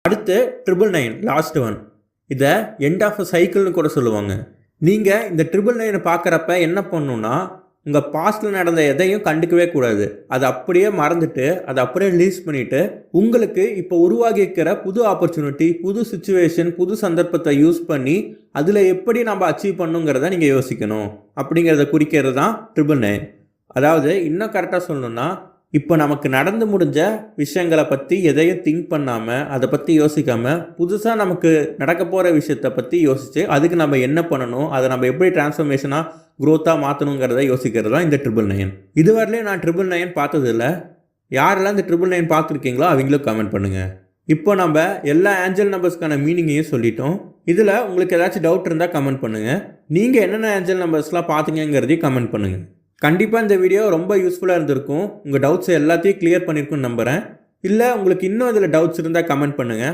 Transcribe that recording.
அடுத்து 999 last one. இதை end of a சைக்கிள்னு கூட சொல்லுவாங்க. நீங்கள் இந்த 999 பார்க்குறப்ப என்ன பண்ணணுன்னா, உங்கள் பாஸ்ட்டில் நடந்த எதையும் கண்டுக்கவே கூடாது. அதை அப்படியே மறந்துட்டு அதை அப்படியே ரிலீஸ் பண்ணிவிட்டு உங்களுக்கு இப்போ உருவாகி இருக்கிற புது ஆப்பர்ச்சுனிட்டி, புது சுச்சுவேஷன், புது சந்தர்ப்பத்தை யூஸ் பண்ணி அதில் எப்படி நம்ம அச்சீவ் பண்ணுங்கிறத நீங்கள் யோசிக்கணும். அப்படிங்கிறத குறிக்கிறது தான் 999. அதாவது இன்னும் கரெக்டாக சொல்லணுன்னா, இப்போ நமக்கு நடந்து முடிஞ்ச விஷயங்களை பற்றி எதையும் திங்க் பண்ணாமல், அதை பற்றி யோசிக்காமல், புதுசாக நமக்கு நடக்க போகிற விஷயத்தை பற்றி யோசித்து அதுக்கு நம்ம என்ன பண்ணணும், அதை நம்ம எப்படி டிரான்ஸ்ஃபர்மேஷனாக க்ரோத்தாக மாற்றணுங்கிறத யோசிக்கிறது தான் இந்த 999. இதுவரையிலே நான் 999 பார்த்ததில்ல. யாரெல்லாம் இந்த 999 பார்த்துருக்கீங்களோ அவங்களும் கமெண்ட் பண்ணுங்கள். இப்போ நம்ம எல்லா ஏஞ்சல் நம்பர்ஸ்க்கான மீனிங்கையும் சொல்லிட்டோம். இதில் உங்களுக்கு ஏதாச்சும் டவுட் இருந்தால் கமெண்ட் பண்ணுங்கள். நீங்கள் என்னென்ன ஏஞ்சல் நம்பர்ஸ்லாம் பார்த்தீங்கிறதையும் கமெண்ட் பண்ணுங்கள். கண்டிப்பாக இந்த வீடியோ ரொம்ப யூஸ்ஃபுல்லாக இருந்திருக்கும். உங்கள் டவுட்ஸ் எல்லாத்தையும் கிளியர் பண்ணியிருக்குன்னு நம்புகிறேன். இல்லை உங்களுக்கு இன்னும் இதில் டவுட்ஸ் இருந்தால் கமெண்ட் பண்ணுங்கள்.